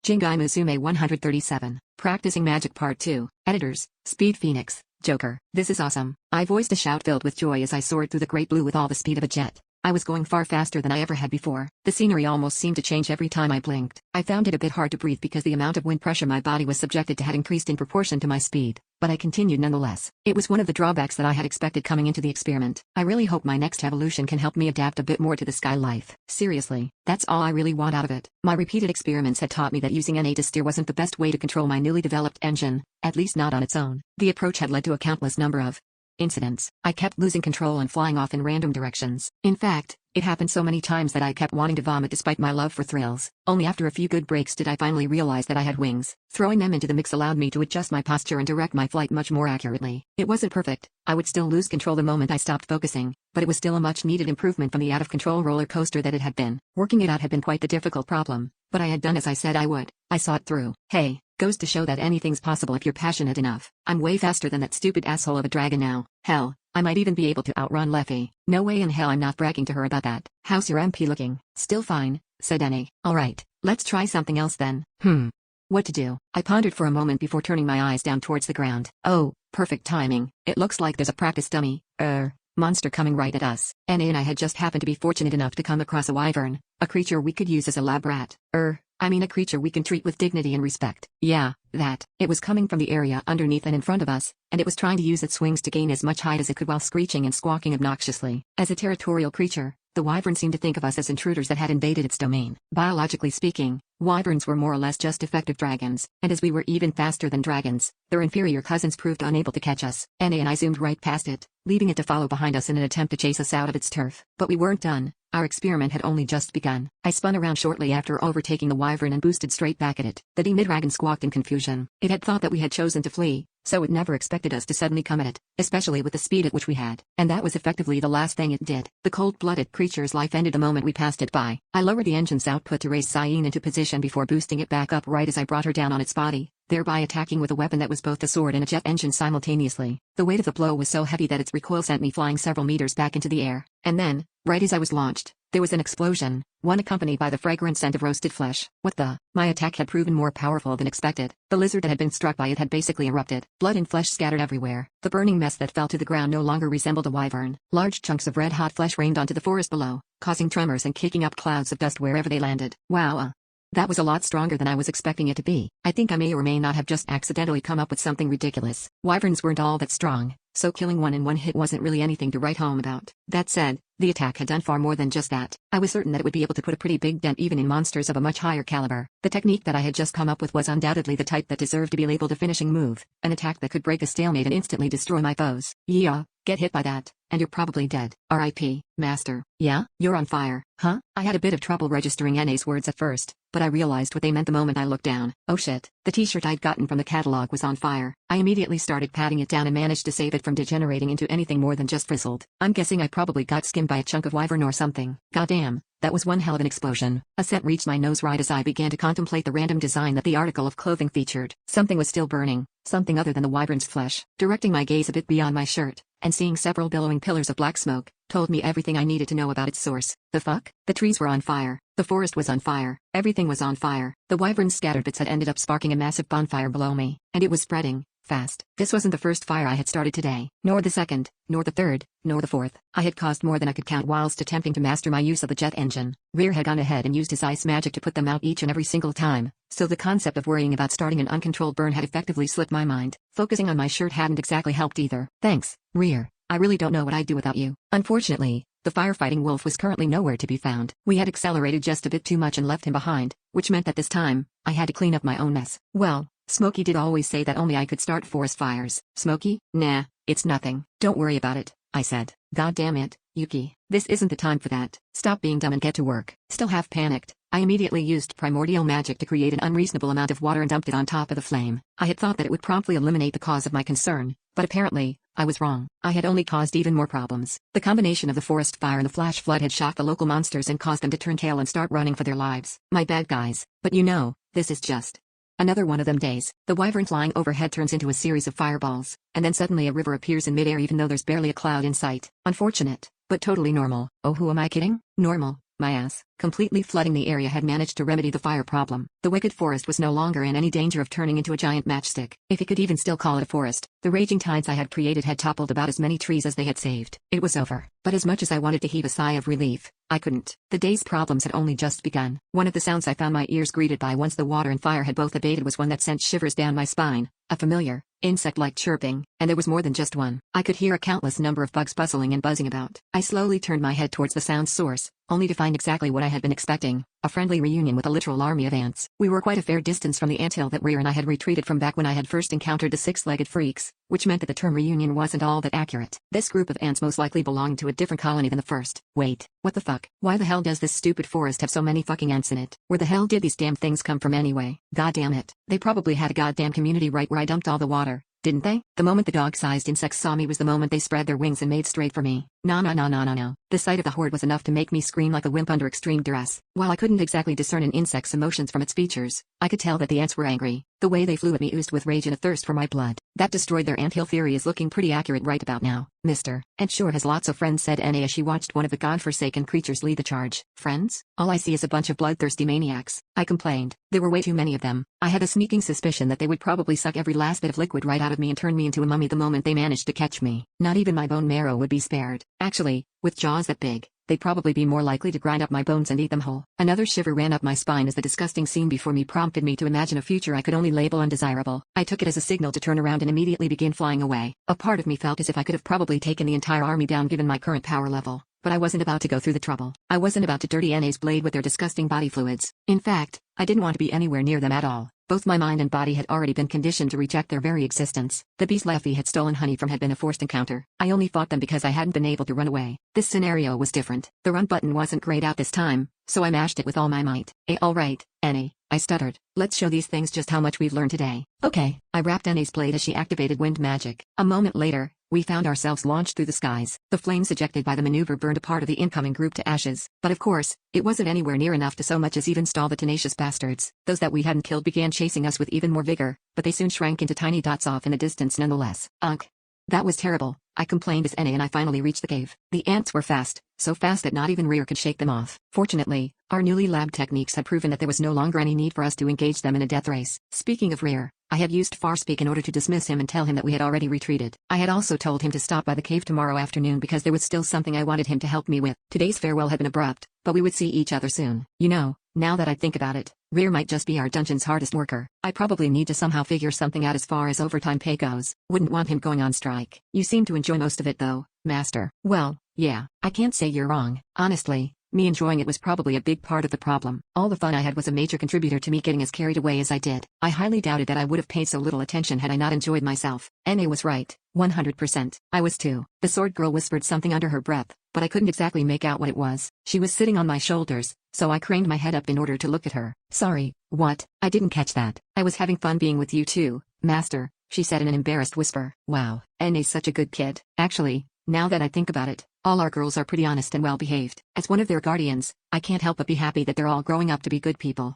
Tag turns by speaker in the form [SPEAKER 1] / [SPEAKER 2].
[SPEAKER 1] Jingai Musume 137. Practicing Magic Part 2. Editors, Speed Phoenix, Joker. This is awesome. I voiced a shout filled with joy as I soared through the great blue with all the speed of a jet. I was going far faster than I ever had before. The scenery almost seemed to change every time I blinked. I found it a bit hard to breathe because the amount of wind pressure my body was subjected to had increased in proportion to my speed, but I continued nonetheless. It was one of the drawbacks that I had expected coming into the experiment. I really hope my next evolution can help me adapt a bit more to the sky life. Seriously, that's all I really want out of it. My repeated experiments had taught me that using NA to steer wasn't the best way to control my newly developed engine, at least not on its own. The approach had led to a countless number of incidents. I kept losing control and flying off in random directions. In fact, it happened so many times that I kept wanting to vomit despite my love for thrills. Only after a few good breaks did I finally realize that I had wings. Throwing them into the mix allowed me to adjust my posture and direct my flight much more accurately. It wasn't perfect. I would still lose control the moment I stopped focusing, but it was still a much-needed improvement from the out-of-control roller coaster that it had been. Working it out had been quite the difficult problem, but I had done as I said I would. I saw it through. Hey, goes to show that anything's possible if you're passionate enough. I'm way faster than that stupid asshole of a dragon now. Hell, I might even be able to outrun Leffy. No way in hell I'm not bragging to her about that. How's your MP looking? Still fine, said Annie. Alright, let's try something else then. What to do? I pondered for a moment before turning my eyes down towards the ground. Oh, perfect timing. It looks like there's a practice dummy, monster coming right at us. Annie and I had just happened to be fortunate enough to come across a wyvern, a creature we could use as a lab rat. A creature we can treat with dignity and respect. Yeah, that. It was coming from the area underneath and in front of us, and it was trying to use its wings to gain as much height as it could while screeching and squawking obnoxiously. As a territorial creature, the wyvern seemed to think of us as intruders that had invaded its domain. Biologically speaking, wyverns were more or less just effective dragons, and as we were even faster than dragons, their inferior cousins proved unable to catch us. Annie and I zoomed right past it, leaving it to follow behind us in an attempt to chase us out of its turf. But we weren't done. Our experiment had only just begun. I spun around shortly after overtaking the wyvern and boosted straight back at it. The demid-dragon squawked in confusion. It had thought that we had chosen to flee, so it never expected us to suddenly come at it, especially with the speed at which we had. And that was effectively the last thing it did. The cold-blooded creature's life ended the moment we passed it by. I lowered the engine's output to raise Cyan into position before boosting it back up right as I brought her down on its body, thereby attacking with a weapon that was both a sword and a jet engine simultaneously. The weight of the blow was so heavy that its recoil sent me flying several meters back into the air. And then, right as I was launched, there was an explosion, one accompanied by the fragrant scent of roasted flesh. What the? My attack had proven more powerful than expected. The lizard that had been struck by it had basically erupted. Blood and flesh scattered everywhere. The burning mess that fell to the ground no longer resembled a wyvern. Large chunks of red-hot flesh rained onto the forest below, causing tremors and kicking up clouds of dust wherever they landed. Wow. That was a lot stronger than I was expecting it to be. I think I may or may not have just accidentally come up with something ridiculous. Wyverns weren't all that strong, so killing one in one hit wasn't really anything to write home about. That said, the attack had done far more than just that. I was certain that it would be able to put a pretty big dent even in monsters of a much higher caliber. The technique that I had just come up with was undoubtedly the type that deserved to be labeled a finishing move, an attack that could break a stalemate and instantly destroy my foes. Yeah, get hit by that, and you're probably dead. R.I.P., Master. Yeah? You're on fire, huh? I had a bit of trouble registering Na's words at first, but I realized what they meant the moment I looked down. Oh shit, the t-shirt I'd gotten from the catalog was on fire. I immediately started patting it down and managed to save it from degenerating into anything more than just frizzled. I'm guessing I probably got skimmed by a chunk of wyvern or something. Goddamn, that was one hell of an explosion. A scent reached my nose right as I began to contemplate the random design that the article of clothing featured. Something was still burning, something other than the wyvern's flesh. Directing my gaze a bit beyond my shirt, and seeing several billowing pillars of black smoke, told me everything I needed to know about its source. The fuck? The trees were on fire. The forest was on fire. Everything was on fire. The wyvern's scattered bits had ended up sparking a massive bonfire below me, and it was spreading fast. This wasn't the first fire I had started today, nor the second, nor the third, nor the fourth. I had caused more than I could count whilst attempting to master my use of the jet engine. Rear had gone ahead and used his ice magic to put them out each and every single time, so the concept of worrying about starting an uncontrolled burn had effectively slipped my mind. Focusing on my shirt hadn't exactly helped either. Thanks, Rear. I really don't know what I'd do without you. Unfortunately, the firefighting wolf was currently nowhere to be found. We had accelerated just a bit too much and left him behind, which meant that this time, I had to clean up my own mess. Well, Smokey did always say that only I could start forest fires. Smokey? Nah, it's nothing. Don't worry about it, I said. God damn it, Yuki. This isn't the time for that. Stop being dumb and get to work. Still half panicked, I immediately used primordial magic to create an unreasonable amount of water and dumped it on top of the flame. I had thought that it would promptly eliminate the cause of my concern, but apparently, I was wrong. I had only caused even more problems. The combination of the forest fire and the flash flood had shocked the local monsters and caused them to turn tail and start running for their lives. My bad guys, but you know, this is just another one of them days. The wyvern flying overhead turns into a series of fireballs, and then suddenly a river appears in midair even though there's barely a cloud in sight. Unfortunate, but totally normal. Oh, who am I kidding? Normal. My ass. Completely flooding the area had managed to remedy the fire problem. The wicked forest was no longer in any danger of turning into a giant matchstick. If you could even still call it a forest, the raging tides I had created had toppled about as many trees as they had saved. It was over. But as much as I wanted to heave a sigh of relief, I couldn't. The day's problems had only just begun. One of the sounds I found my ears greeted by once the water and fire had both abated was one that sent shivers down my spine, a familiar, insect-like chirping, and there was more than just one. I could hear a countless number of bugs bustling and buzzing about. I slowly turned my head towards the sound's source, only to find exactly what I had been expecting, a friendly reunion with a literal army of ants. We were quite a fair distance from the anthill that Rear and I had retreated from back when I had first encountered the six-legged freaks, which meant that the term reunion wasn't all that accurate. This group of ants most likely belonged to a different colony than the first. Wait, what the fuck? Why the hell does this stupid forest have so many fucking ants in it? Where the hell did these damn things come from anyway? God damn it. They probably had a goddamn community right where I dumped all the water, didn't they? The moment the dog-sized insects saw me was the moment they spread their wings and made straight for me. No. The sight of the horde was enough to make me scream like a wimp under extreme duress. While I couldn't exactly discern an insect's emotions from its features, I could tell that the ants were angry. The way they flew at me oozed with rage and a thirst for my blood. That destroyed their anthill theory is looking pretty accurate right about now, mister. And sure has lots of friends, said Annie as she watched one of the godforsaken creatures lead the charge. Friends? All I see is a bunch of bloodthirsty maniacs, I complained. There were way too many of them. I had a sneaking suspicion that they would probably suck every last bit of liquid right out of me and turn me into a mummy the moment they managed to catch me. Not even my bone marrow would be spared. Actually, with jaws that big, they'd probably be more likely to grind up my bones and eat them whole. Another shiver ran up my spine as the disgusting scene before me prompted me to imagine a future I could only label undesirable. I took it as a signal to turn around and immediately begin flying away. A part of me felt as if I could have probably taken the entire army down given my current power level. But I wasn't about to go through the trouble. I wasn't about to dirty Annie's blade with their disgusting body fluids. In fact, I didn't want to be anywhere near them at all. Both my mind and body had already been conditioned to reject their very existence. The beast Leffy had stolen honey from had been a forced encounter. I only fought them because I hadn't been able to run away. This scenario was different. The run button wasn't grayed out this time, so I mashed it with all my might. Alright, Annie, I stuttered. Let's show these things just how much we've learned today. Okay. I wrapped Annie's blade as she activated wind magic. A moment later, we found ourselves launched through the skies. The flames ejected by the maneuver burned a part of the incoming group to ashes, but of course, it wasn't anywhere near enough to so much as even stall the tenacious bastards. Those that we hadn't killed began chasing us with even more vigor, but they soon shrank into tiny dots off in the distance nonetheless. Ugh. That was terrible, I complained as Annie and I finally reached the cave. The ants were fast, so fast that not even Rear could shake them off. Fortunately, our newly labbed techniques had proven that there was no longer any need for us to engage them in a death race. Speaking of Rear, I had used Farspeak in order to dismiss him and tell him that we had already retreated. I had also told him to stop by the cave tomorrow afternoon because there was still something I wanted him to help me with. Today's farewell had been abrupt, but we would see each other soon. You know, now that I think about it, Rear might just be our dungeon's hardest worker. I probably need to somehow figure something out as far as overtime pay goes. Wouldn't want him going on strike. You seem to enjoy most of it though, Master. Well, yeah, I can't say you're wrong. Honestly, me enjoying it was probably a big part of the problem. All the fun I had was a major contributor to me getting as carried away as I did. I highly doubted that I would have paid so little attention had I not enjoyed myself. Annie was right, 100%. I was too. The sword girl whispered something under her breath, but I couldn't exactly make out what it was. She was sitting on my shoulders, so I craned my head up in order to look at her. Sorry, what? I didn't catch that. I was having fun being with you too, Master, she said in an embarrassed whisper. Wow, Annie's such a good kid. Actually, now that I think about it, all our girls are pretty honest and well-behaved. As one of their guardians, I can't help but be happy that they're all growing up to be good people.